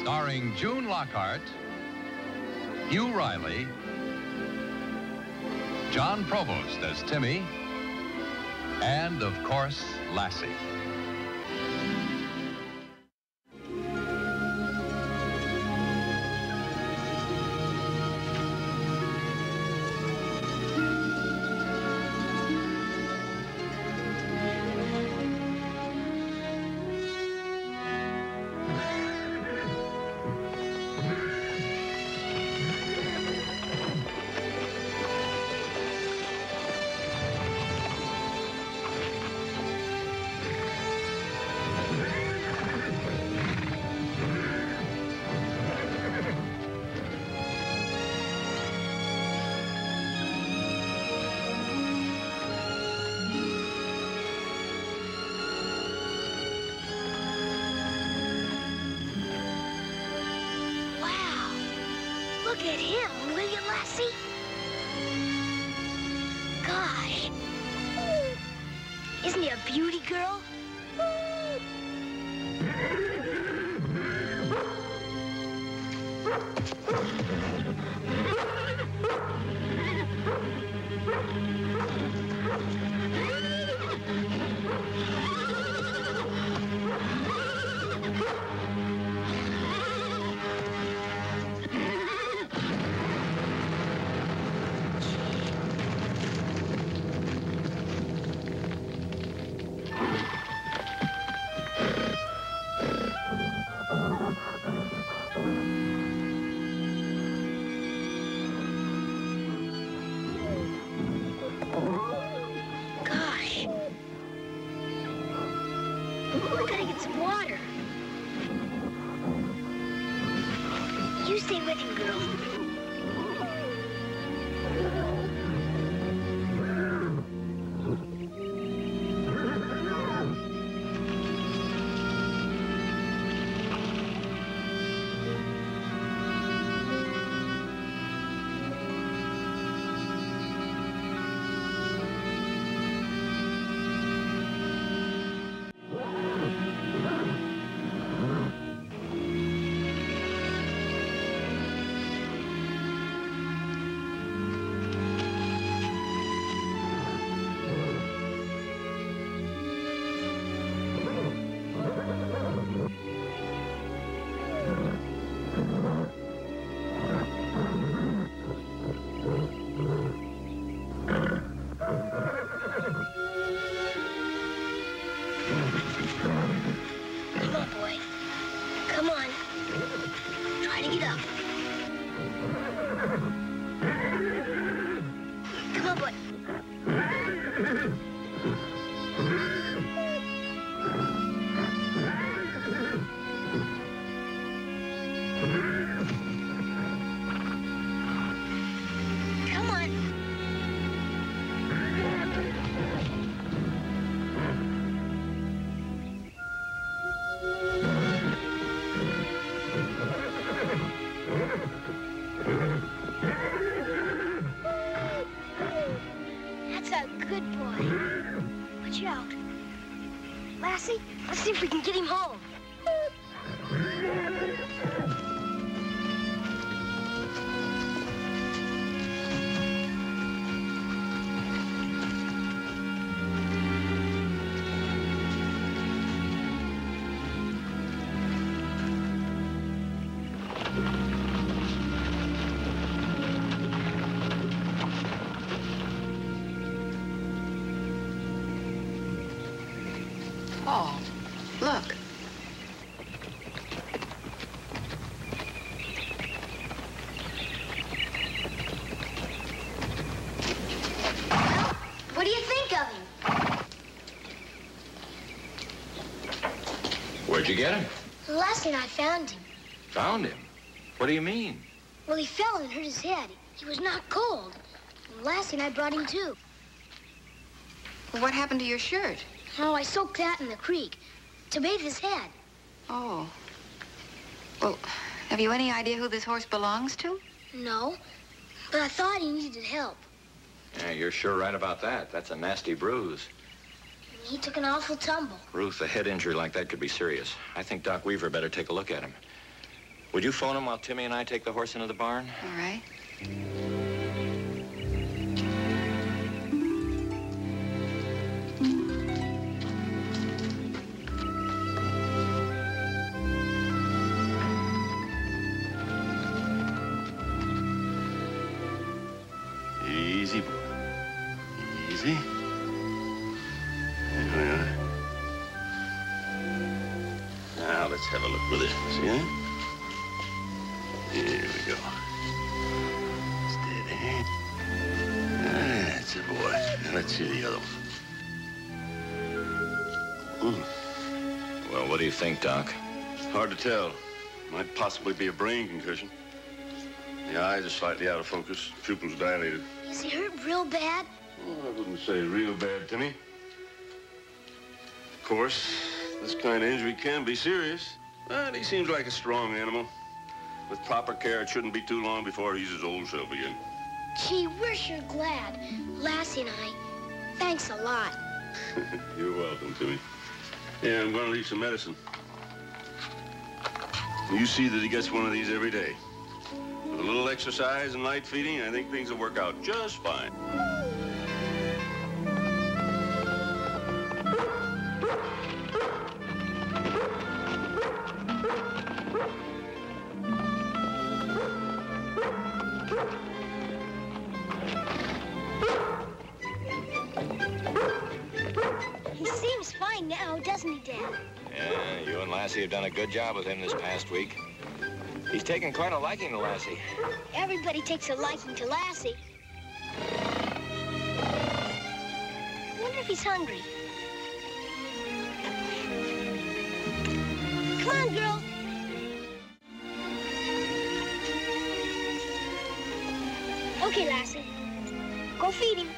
Starring June Lockhart, Hugh Riley, John Provost as Timmy, and, of course, Lassie. Look at him, will you, Lassie? Gosh. Isn't he a beauty, girl? Gosh. We gotta get some water. You stay with him, girl. Come on, boy. Come on. Try to get up. Come on, boy. Come on. That's a good boy. Watch out. Lassie, let's see if we can get him home. Oh, look. What do you think of him? Where'd you get him? Lassie and I found him. Found him? What do you mean? Well, he fell and hurt his head. He was knocked cold. And Lassie and I brought him too. Well, what happened to your shirt? Oh, I soaked that in the creek to bathe his head. Oh. Well, have you any idea who this horse belongs to? No, but I thought he needed help. Yeah, you're sure right about that. That's a nasty bruise. He took an awful tumble. Ruth, a head injury like that could be serious. I think Doc Weaver better take a look at him. Would you phone him while Timmy and I take the horse into the barn? All right. Easy, boy. Easy. Yeah. Now let's have a look with it. See that? Here we go. Steady. That's it, boy. Now let's see the other one. Well, what do you think, Doc? Hard to tell. Might possibly be a brain concussion. The eyes are slightly out of focus. Pupils dilated. Is he hurt real bad? Well, I wouldn't say real bad, Timmy. Of course, this kind of injury can be serious, but he seems like a strong animal. With proper care, it shouldn't be too long before he's his old self again. Gee, we're sure glad. Lassie and I. Thanks a lot. You're welcome, Timmy. Yeah, I'm going to leave some medicine. You see that he gets one of these every day. With a little exercise and light feeding, I think things will work out just fine. He seems fine now, doesn't he, Dad? Yeah, you and Lassie have done a good job with him this past week. He's taken quite a liking to Lassie. Everybody takes a liking to Lassie. I wonder if he's hungry. Come on, girl. Okay, Lassie. Go feed him.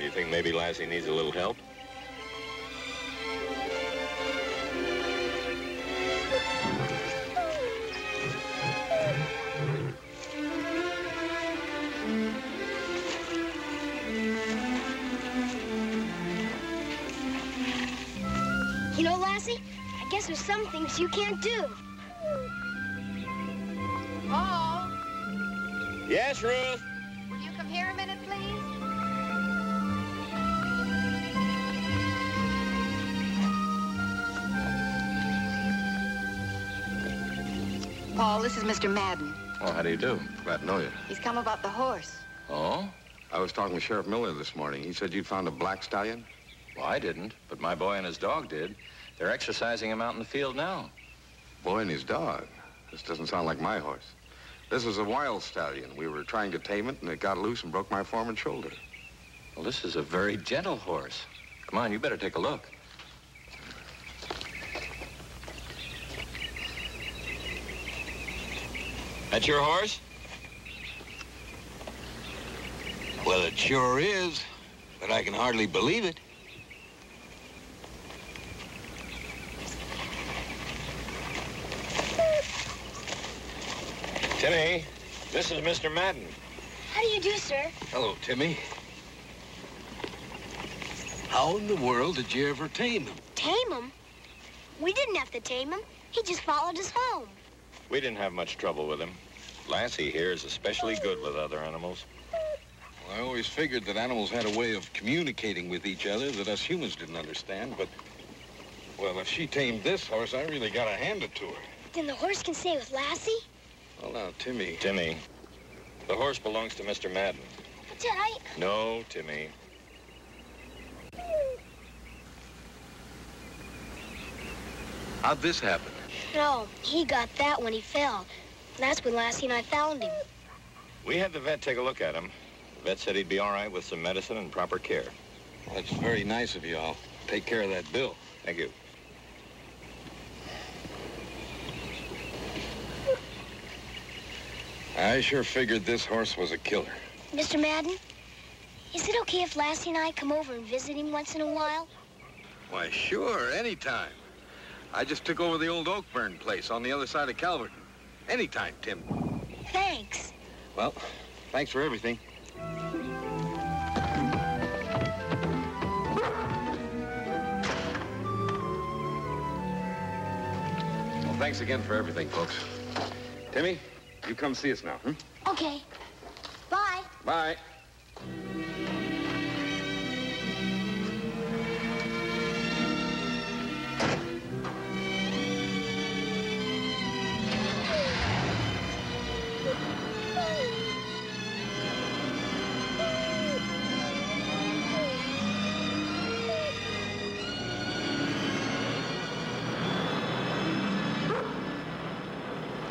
You think maybe Lassie needs a little help? You know, Lassie, I guess there's some things you can't do. Paul, Yes, Ruth? will you come here a minute, please? Paul, this is Mr. Madden. Oh, how do you do? Glad to know you. He's come about the horse. Oh? I was talking with Sheriff Miller this morning. He said you'd found a black stallion? Well, I didn't, but my boy and his dog did. They're exercising him out in the field now. Boy and his dog. This doesn't sound like my horse. This is a wild stallion. We were trying to tame it, and it got loose and broke my foreman's shoulder. Well, this is a very gentle horse. Come on, you better take a look. That's your horse? Well, it sure is, but I can hardly believe it. Timmy, this is Mr. Madden. How do you do, sir? Hello, Timmy. How in the world did you ever tame him? Tame him? We didn't have to tame him. He just followed us home. We didn't have much trouble with him. Lassie here is especially good with other animals. Well, I always figured that animals had a way of communicating with each other that us humans didn't understand, but, well, if she tamed this horse, I really gotta hand it to her. Then the horse can stay with Lassie? Well, now, Timmy. Timmy, the horse belongs to Mr. Madden. But, Dad, No, Timmy. How'd this happen? No, he got that when he fell. That's when Lassie and I found him. We had the vet take a look at him. The vet said he'd be all right with some medicine and proper care. Well, that's very nice of you. I'll take care of that bill. Thank you. I sure figured this horse was a killer. Mr. Madden, is it okay if Lassie and I come over and visit him once in a while? Why, sure, anytime. I just took over the old Oakburn place on the other side of Calverton. Anytime, Tim. Thanks. Well, thanks for everything. Well, thanks again for everything, folks. Timmy, you come see us now, hmm? Okay. Bye. Bye.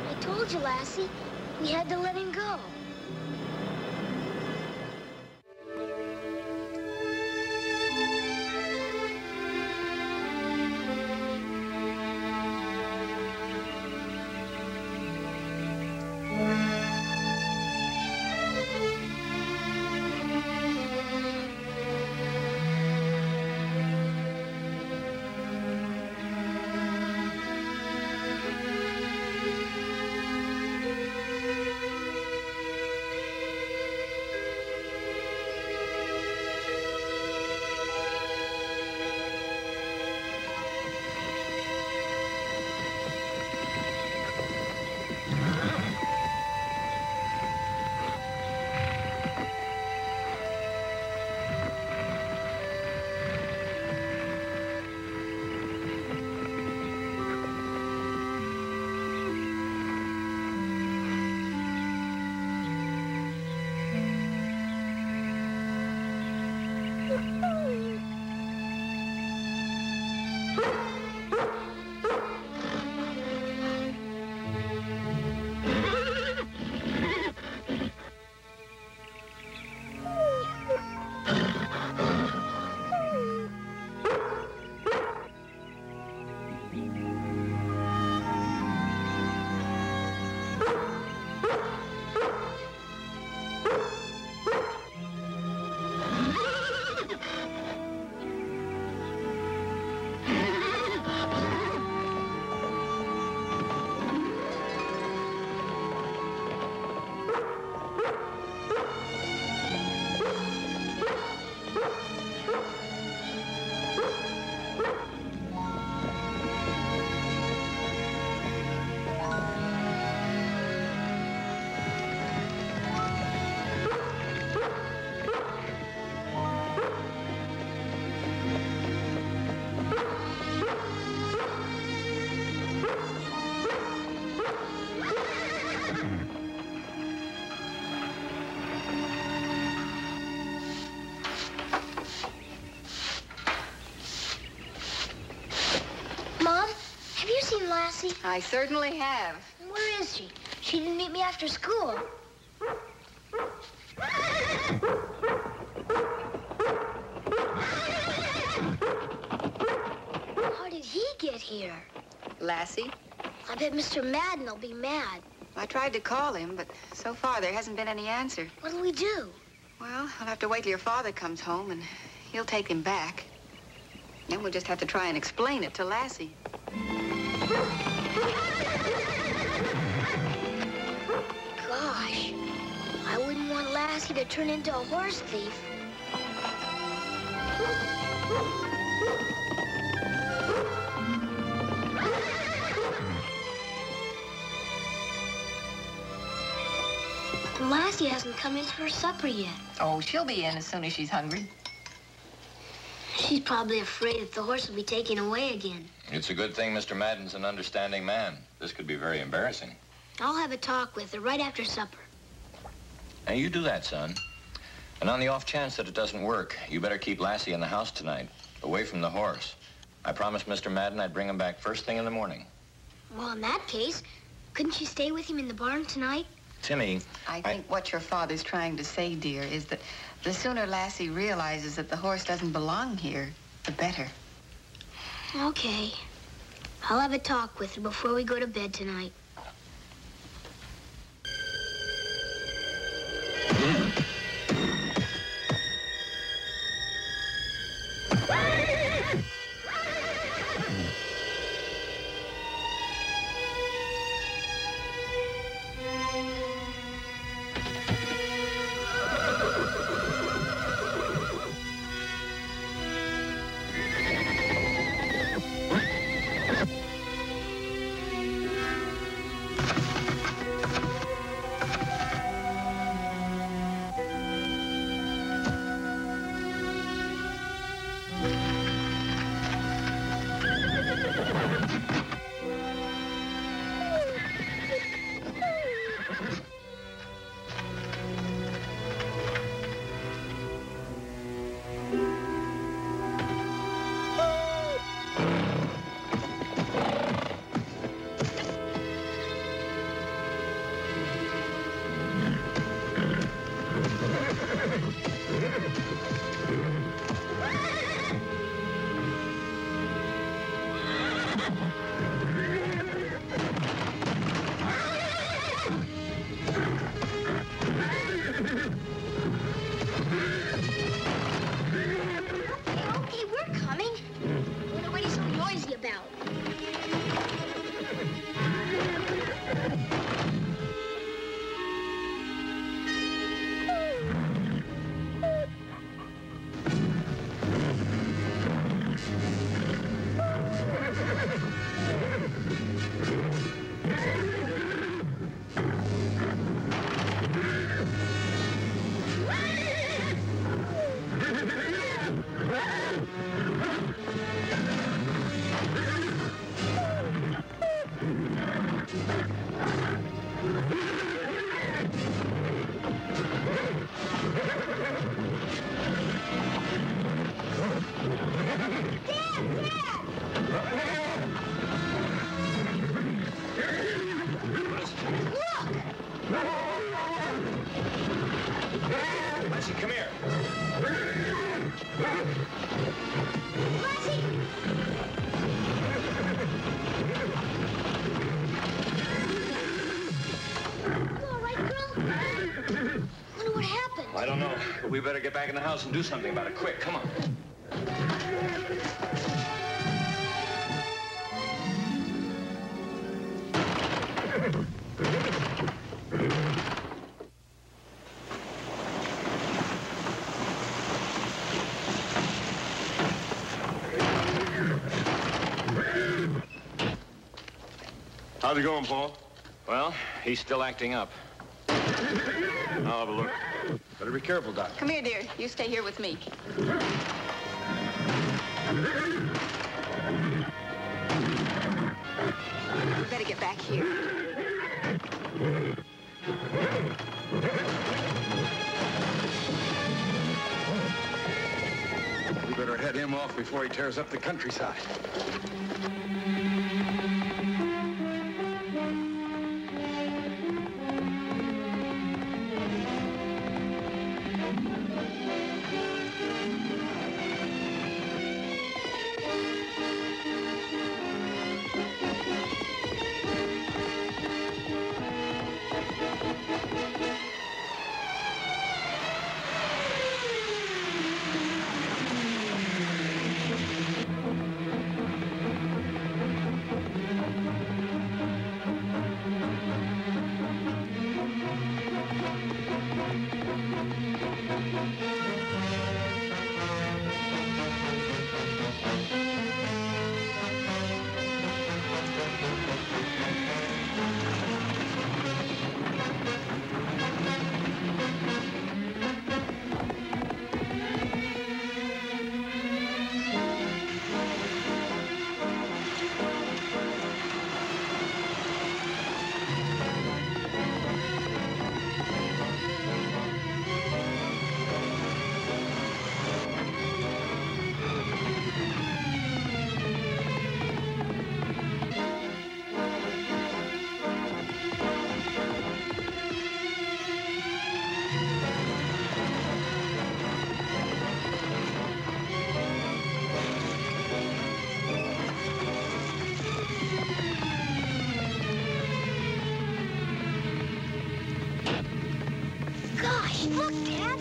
I told you, Lassie. We had to let him go. Lassie? I certainly have. Where is she? She didn't meet me after school. How did he get here? Lassie? I bet Mr. Madden will be mad. I tried to call him, but so far there hasn't been any answer. What'll we do? Well, I'll have to wait till your father comes home, and he'll take him back. Then we'll just have to try and explain it to Lassie. Gosh, I wouldn't want Lassie to turn into a horse thief. Lassie hasn't come in for supper yet. Oh, she'll be in as soon as she's hungry. She's probably afraid that the horse will be taken away again. It's a good thing Mr. Madden's an understanding man. This could be very embarrassing. I'll have a talk with her right after supper. Now, you do that, son. And on the off chance that it doesn't work, you better keep Lassie in the house tonight, away from the horse. I promised Mr. Madden I'd bring him back first thing in the morning. Well, in that case, couldn't she stay with him in the barn tonight? Timmy, I think what your father's trying to say, dear, is that the sooner Lassie realizes that the horse doesn't belong here, the better. Okay. I'll have a talk with her before we go to bed tonight. Lassie, come here. Lassie! You all right, girl? Wonder what happened. I don't know, but we better get back in the house and do something about it. Quick, come on. How's it going, Paul? Well, he's still acting up. I'll have a look. Better be careful, Doc. Come here, dear. You stay here with me. We better get back here. We better head him off before he tears up the countryside. Gosh, look, Dad.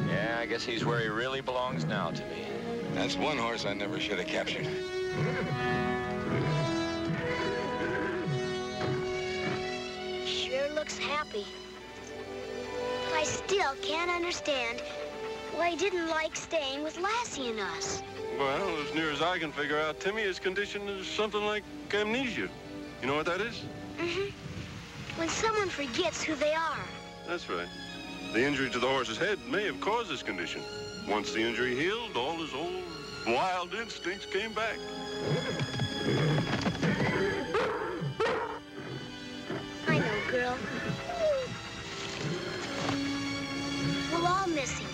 Yeah, I guess he's where he really belongs now, Timmy. That's one horse I never should have captured. Sure looks happy. But I still can't understand why he didn't like staying with Lassie and us. Well, as near as I can figure out, Timmy, his condition is something like amnesia. You know what that is? Mm-hmm. When someone forgets who they are. That's right. The injury to the horse's head may have caused this condition. Once the injury healed, all his old wild instincts came back. I know, girl. We'll all miss him.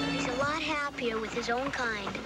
But he's a lot happier with his own kind.